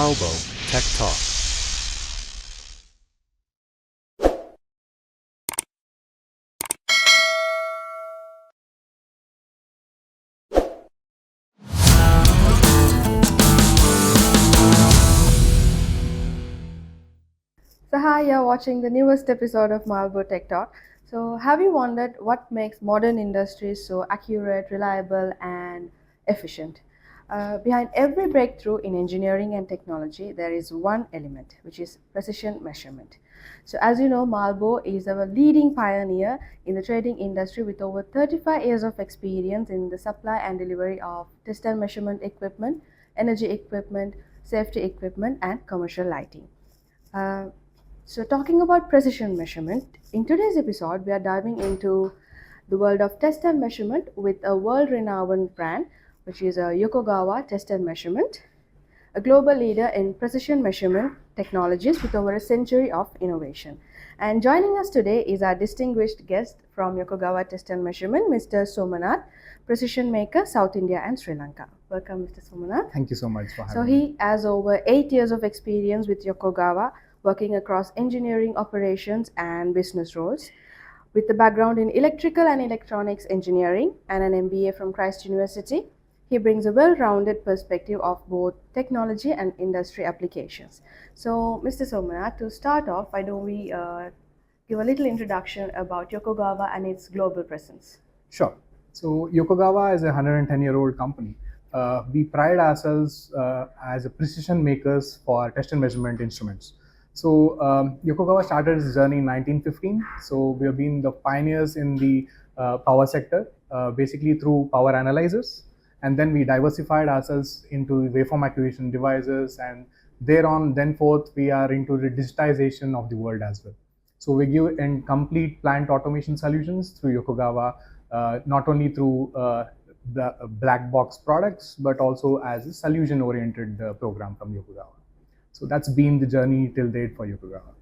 Marlbo Tech Talk. So hi, you're watching the newest episode of Marlbo Tech Talk. So have you wondered what makes modern industries so accurate, reliable, and efficient? Behind every breakthrough in engineering and technology, there is one element, which is precision measurement. So as you know, Marlbo is our leading pioneer in the trading industry with over 35 years of experience in the supply and delivery of test and measurement equipment, energy equipment, safety equipment, and commercial lighting. Uh, so, talking about precision measurement, in today's episode, we are diving into the world of test and measurement with a world renowned brand, which is Yokogawa Test and Measurement, a global leader in precision measurement technologies with over a century of innovation. And joining us today is our distinguished guest from Yokogawa Test and Measurement, Mr. Somanath, precision maker, South India and Sri Lanka. Welcome, Mr. Somanath. Thank you so much for having So me. he has over 8 years of experience with Yokogawa, working across engineering, operations, and business roles. With a background in electrical and electronics engineering and an MBA from Christ University, he brings a well-rounded perspective of both technology and industry applications. So, Mr. Somanath, to start off, why don't we give a little introduction about Yokogawa and its global presence? Sure. So Yokogawa is a 110-year-old company. We pride ourselves as a precision makers for test and measurement instruments. So Yokogawa started its journey in 1915. So we have been the pioneers in the power sector, basically through power analyzers. And then we diversified ourselves into waveform acquisition devices, and thereon, then forth, we are into the digitization of the world as well. So we give in complete plant automation solutions through Yokogawa, not only through the black box products, but also as a solution-oriented program from Yokogawa. So that's been the journey till date for Yokogawa.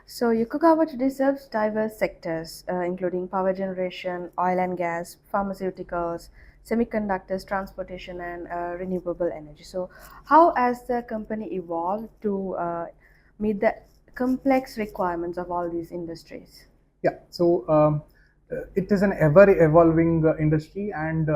So Yokogawa today serves diverse sectors, including power generation, oil and gas, pharmaceuticals, semiconductors, transportation, and renewable energy. So how has the company evolved to meet the complex requirements of all these industries? Yeah, so it is an ever-evolving industry, and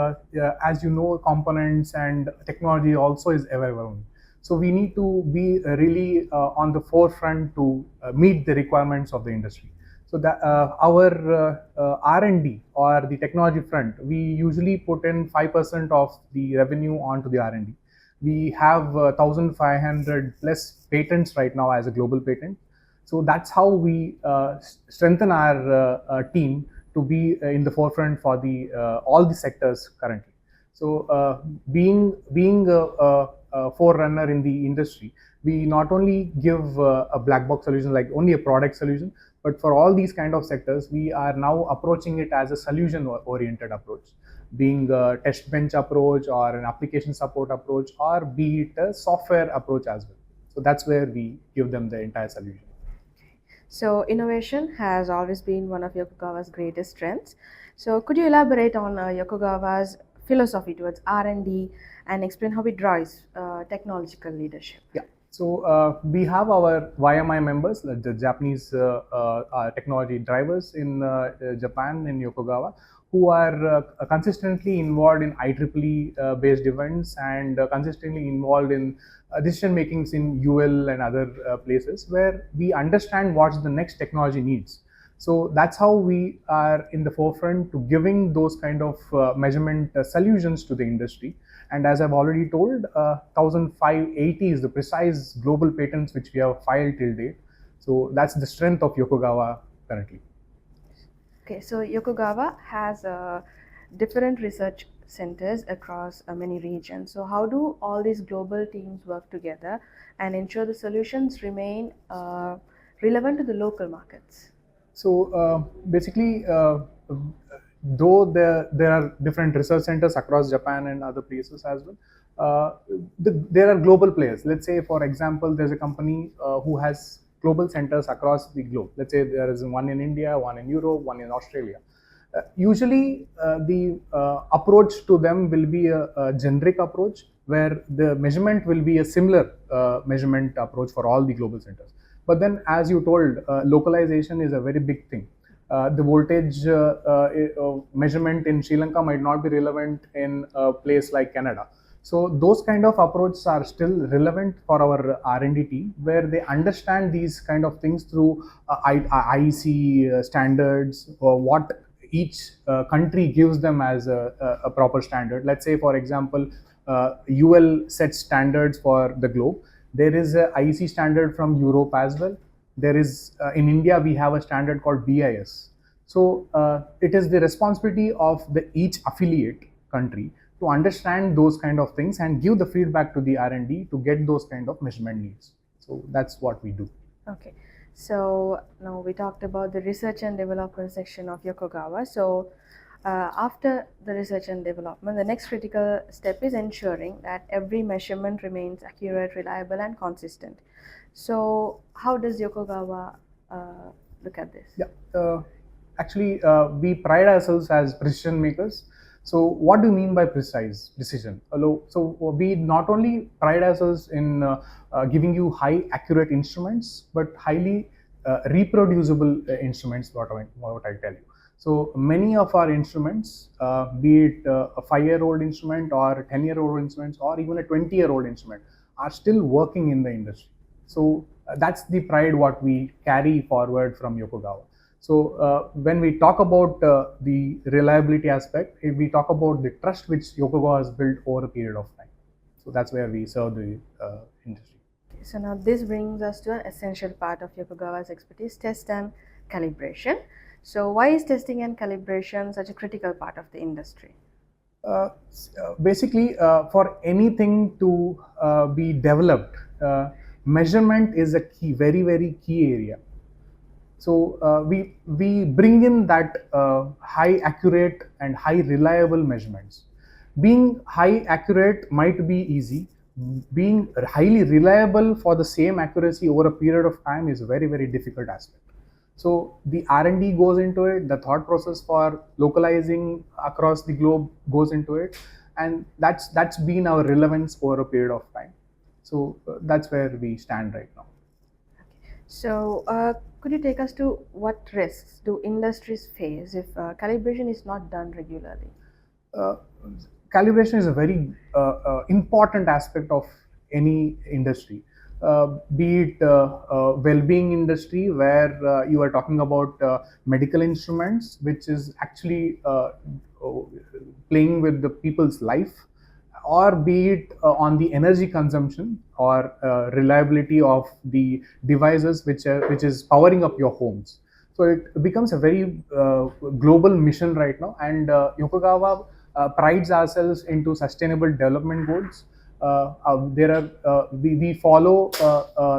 as you know, components and technology also is ever-evolving. So we need to be really on the forefront to meet the requirements of the industry. So that our R&D or the technology front, we usually put in 5% of the revenue onto the R&D. We have 1,500 plus patents right now as a global patent. So that's how we strengthen our team to be in the forefront for the all the sectors currently. So being a forerunner in the industry, we not only give a black box solution like only a product solution, but for all these kind of sectors, we are now approaching it as a solution oriented approach, being a test bench approach or an application support approach, or be it a software approach as well. So that's where we give them the entire solution. So innovation has always been one of Yokogawa's greatest strengths. So could you elaborate on Yokogawa's philosophy towards R&D and explain how it drives technological leadership? Yeah. So we have our YMI members, the Japanese technology drivers in Japan, in Yokogawa, who are consistently involved in IEEE based events and consistently involved in decision makings in UL and other places where we understand what the next technology needs. So that's how we are in the forefront to giving those kind of measurement solutions to the industry. And as I've already told, 1,580 is the precise global patents which we have filed till date. So that's the strength of Yokogawa currently. Okay, so Yokogawa has different research centers across many regions. So how do all these global teams work together and ensure the solutions remain relevant to the local markets? So basically, though there are different research centers across Japan and other places as well, there are global players. Let's say, for example, there's a company who has global centers across the globe. Let's say there is one in India, one in Europe, one in Australia. Usually, the approach to them will be a generic approach where the measurement will be a similar measurement approach for all the global centers. But then, as you told, localization is a very big thing. The voltage measurement in Sri Lanka might not be relevant in a place like Canada. So those kind of approaches are still relevant for our R&D team, where they understand these kind of things through IEC standards, or what each country gives them as a proper standard. Let's say, for example, UL sets standards for the globe. There is a IEC standard from Europe as well. There is in India we have a standard called BIS. So it is the responsibility of the each affiliate country to understand those kind of things and give the feedback to the R&D to get those kind of measurement needs. So that's what we do. Okay, so now we talked about the research and development section of Yokogawa. So after the research and development, the next critical step is ensuring that every measurement remains accurate, reliable, and consistent. So how does Yokogawa look at this? Yeah, actually, we pride ourselves as precision makers. So what do you mean by precision? So we not only pride ourselves in giving you high accurate instruments, but highly reproducible instruments, what I tell you. So many of our instruments, be it a 5-year-old instrument or a 10-year-old instruments or even a 20-year-old instrument, are still working in the industry. So that's the pride what we carry forward from Yokogawa. So when we talk about the reliability aspect, we talk about the trust which Yokogawa has built over a period of time. So that's where we serve the industry. So now this brings us to an essential part of Yokogawa's expertise, test and calibration. So why is testing and calibration such a critical part of the industry? Basically, for anything to be developed, measurement is a key, very key area. So we bring in that high accurate and high reliable measurements. Being high accurate might be easy. Being highly reliable for the same accuracy over a period of time is a very difficult aspect. So the R&D goes into it, the thought process for localizing across the globe goes into it, and that's been our relevance over a period of time. So that's where we stand right now. So could you take us to what risks do industries face if calibration is not done regularly? Calibration is a very important aspect of any industry, be it well-being industry where you are talking about medical instruments, which is actually playing with the people's life, or be it on the energy consumption or reliability of the devices which is powering up your homes. So it becomes a very global mission right now, and Yokogawa prides ourselves into sustainable development goals. We follow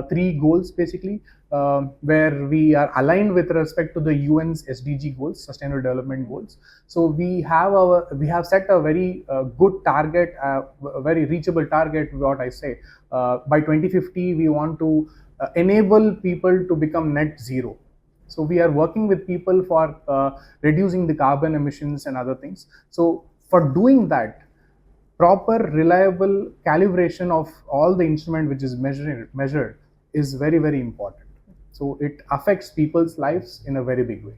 3 goals basically, where we are aligned with respect to the UN's SDG goals, Sustainable Development Goals. So we have set a very good target, a very reachable target. What I say, by 2050 we want to enable people to become net zero. So we are working with people for reducing the carbon emissions and other things. So for doing that, proper reliable calibration of all the instrument which is measured is very important. So it affects people's lives in a very big way.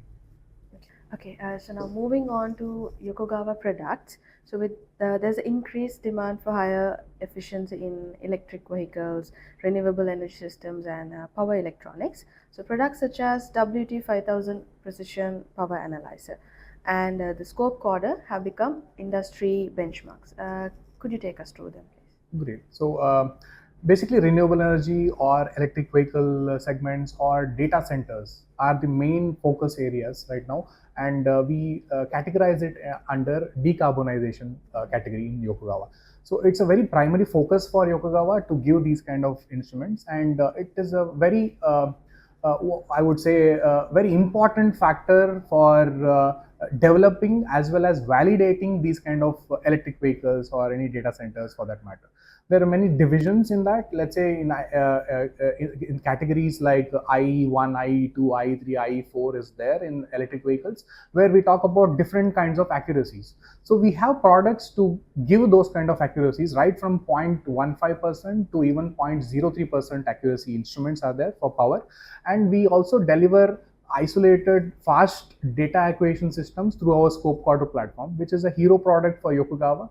Okay, so now moving on to Yokogawa products. So with there's increased demand for higher efficiency in electric vehicles, renewable energy systems, and power electronics. So products such as WT5000 Precision Power Analyzer and the Scope Coder have become industry benchmarks. Could you take us through them, please? Great. So basically, renewable energy or electric vehicle segments or data centers are the main focus areas right now, and we categorize it under decarbonization category in Yokogawa. So it's a very primary focus for Yokogawa to give these kind of instruments, and it is a very I would say very important factor for developing as well as validating these kind of electric vehicles or any data centers for that matter. There are many divisions in that. Let's say in categories like IE1, IE2, IE3, IE4 is there in electric vehicles, where we talk about different kinds of accuracies. So we have products to give those kind of accuracies, right from 0.15% to even 0.03% accuracy. Instruments are there for power, and we also deliver isolated fast data acquisition systems through our scope quarter platform, which is a hero product for Yokogawa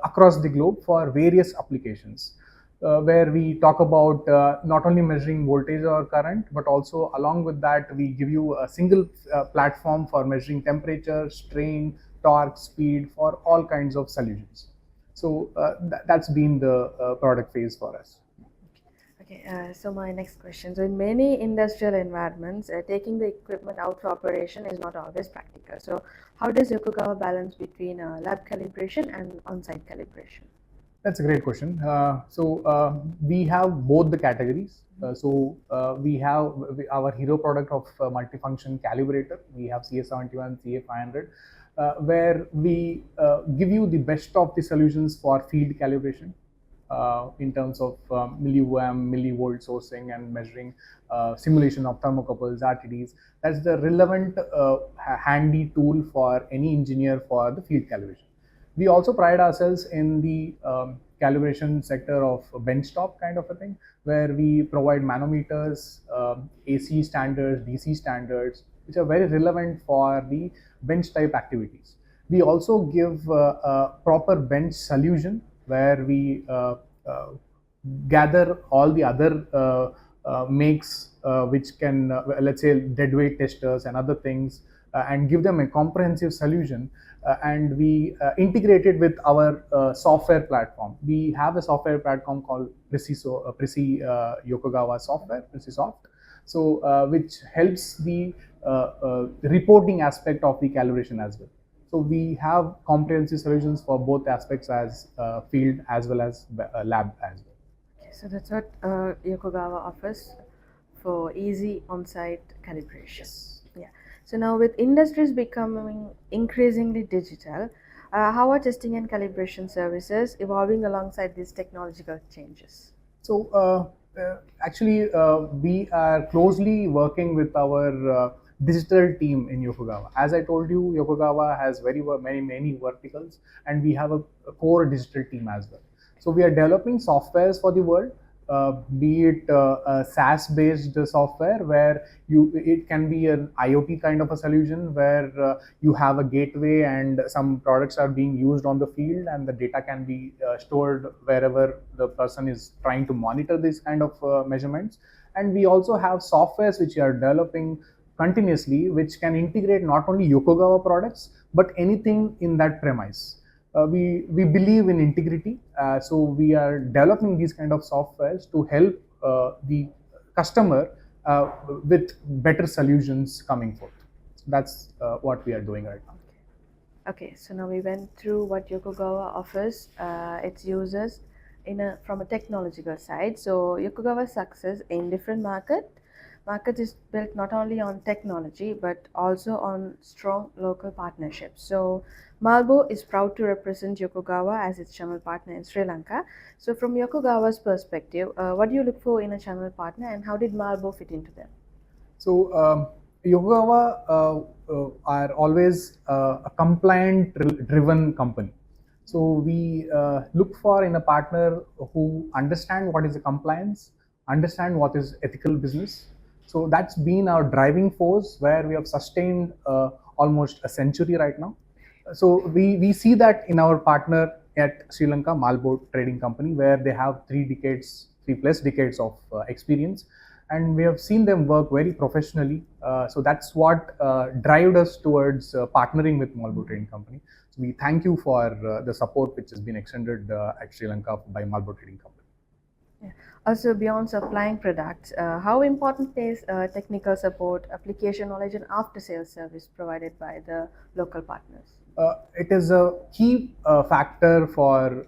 across the globe for various applications, where we talk about not only measuring voltage or current, but also along with that we give you a single platform for measuring temperature, strain, torque, speed for all kinds of solutions. So that's been the product phase for us. Okay, so my next question. So in many industrial environments, taking the equipment out for operation is not always practical. So how does Yokogawa balance between lab calibration and on-site calibration? That's a great question. We have both the categories. We have our hero product of multifunction calibrator. We have CA71, CA500, where we give you the best of the solutions for field calibration in terms of milliohm, millivolt sourcing and measuring, simulation of thermocouples, RTDs. That's the relevant handy tool for any engineer for the field calibration. We also pride ourselves in the calibration sector of benchtop kind of a thing, where we provide manometers, AC standards, DC standards, which are very relevant for the bench type activities. We also give a proper bench solution where we gather all the other makes which can, let's say, deadweight testers and other things, and give them a comprehensive solution. And we integrate it with our software platform. We have a software platform called Yokogawa software, PreciSoft, so which helps the reporting aspect of the calibration as well. So we have comprehensive solutions for both aspects, as field as well as lab as well. Okay, so that's what Yokogawa offers for easy on-site calibration. Yes. Yeah. So now with industries becoming increasingly digital, how are testing and calibration services evolving alongside these technological changes? So we are closely working with our digital team in Yokogawa. As I told you, Yokogawa has many verticals, and we have a core digital team as well. So we are developing softwares for the world, be it a SaaS-based software where it can be an IoT kind of a solution where you have a gateway and some products are being used on the field, and the data can be stored wherever the person is trying to monitor these kind of measurements. And we also have softwares which are developing continuously, which can integrate not only Yokogawa products but anything in that premise. We believe in integrity, so we are developing these kind of softwares to help the customer with better solutions coming forth. So that's what we are doing right now. Okay, so now we went through what Yokogawa offers its users from a technological side. So Yokogawa's success in different markets is built not only on technology but also on strong local partnerships. So Marlbo is proud to represent Yokogawa as its channel partner in Sri Lanka. So from Yokogawa's perspective, what do you look for in a channel partner, and how did Marlbo fit into them? So Yokogawa are always a compliant-driven company. So we look for in a partner who understand what is the compliance, understand what is ethical business. So that's been our driving force, where we have sustained almost a century right now. So we see that in our partner at Sri Lanka, Marlbo Trading Company, where they have 3+ decades of experience, and we have seen them work very professionally. So that's what drives us towards partnering with Marlbo Trading Company. So we thank you for the support which has been extended at Sri Lanka by Marlbo Trading Company. Yeah. Also, beyond supplying products, how important is technical support, application knowledge, and after-sales service provided by the local partners? It is a key factor for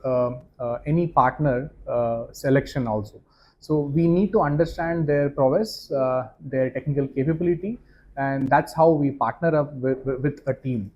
any partner selection also. So we need to understand their prowess, their technical capability, and that's how we partner up with a team.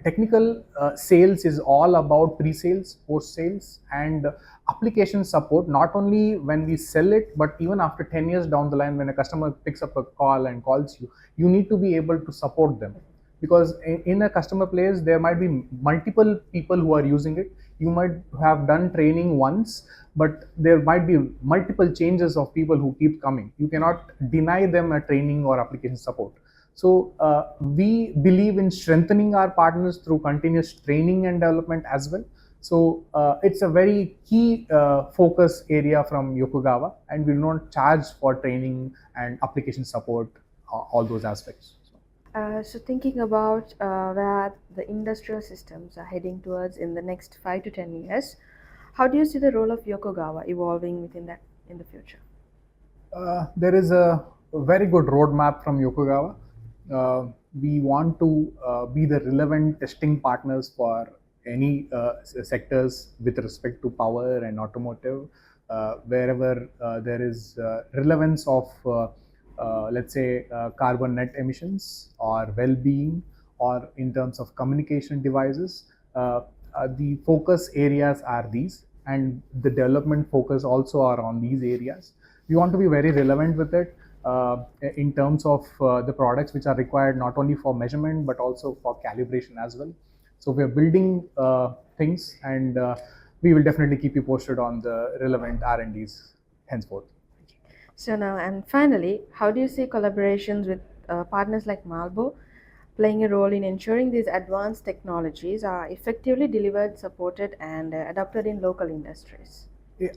technical sales is all about pre-sales, post-sales, and application support. Not only when we sell it, but even after 10 years down the line, when a customer picks up a call and calls you, you need to be able to support them, because in a customer place there might be multiple people who are using it. You might have done training once, but there might be multiple changes of people who keep coming. You cannot deny them a training or application support. So we believe in strengthening our partners through continuous training and development as well. So it's a very key focus area from Yokogawa, and we do not charge for training and application support, all those aspects. So thinking about where the industrial systems are heading towards in the next 5 to 10 years, how do you see the role of Yokogawa evolving within that in the future? There is a very good roadmap from Yokogawa. We want to be the relevant testing partners for any sectors with respect to power and automotive, wherever there is relevance of, let's say, carbon net emissions or well-being, or in terms of communication devices. The focus areas are these, and the development focus also are on these areas. We want to be very relevant with it in terms of the products which are required not only for measurement but also for calibration as well. So we are building things, and we will definitely keep you posted on the relevant R&Ds henceforth. So now, and finally, how do you see collaborations with partners like Marlbo playing a role in ensuring these advanced technologies are effectively delivered, supported, and adopted in local industries?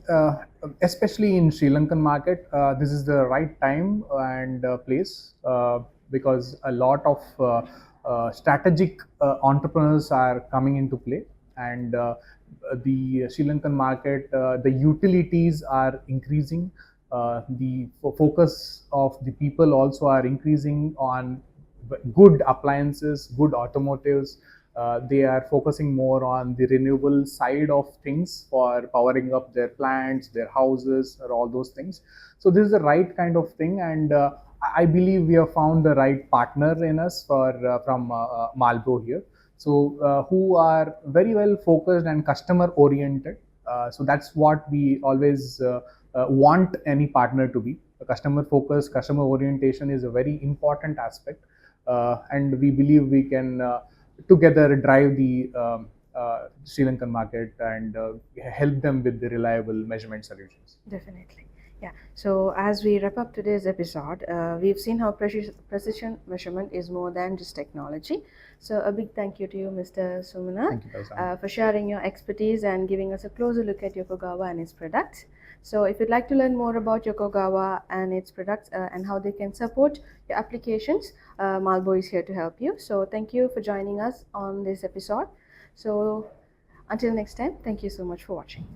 uh, Especially in Sri Lankan market, this is the right time and place, because a lot of strategic entrepreneurs are coming into play, and the Sri Lankan market, the utilities are increasing. The focus of the people also are increasing on good appliances, good automotives. They are focusing more on the renewable side of things for powering up their plants, their houses, or all those things. So this is the right kind of thing, and I believe we have found the right partner in us for from Marlbo here. So who are very well focused and customer oriented. So that's what we always want any partner to be. A customer focus, customer orientation is a very important aspect, and we believe we can together drive the Sri Lankan market and help them with the reliable measurement solutions. Definitely. Yeah. So as we wrap up today's episode, we've seen how precision measurement is more than just technology. So a big thank you to you, Mr. Somanath, Thank you, Tarzan. for sharing your expertise and giving us a closer look at Yokogawa and its products. So if you'd like to learn more about Yokogawa and its products and how they can support your applications, Marlbo is here to help you. So thank you for joining us on this episode. So until next time, thank you so much for watching.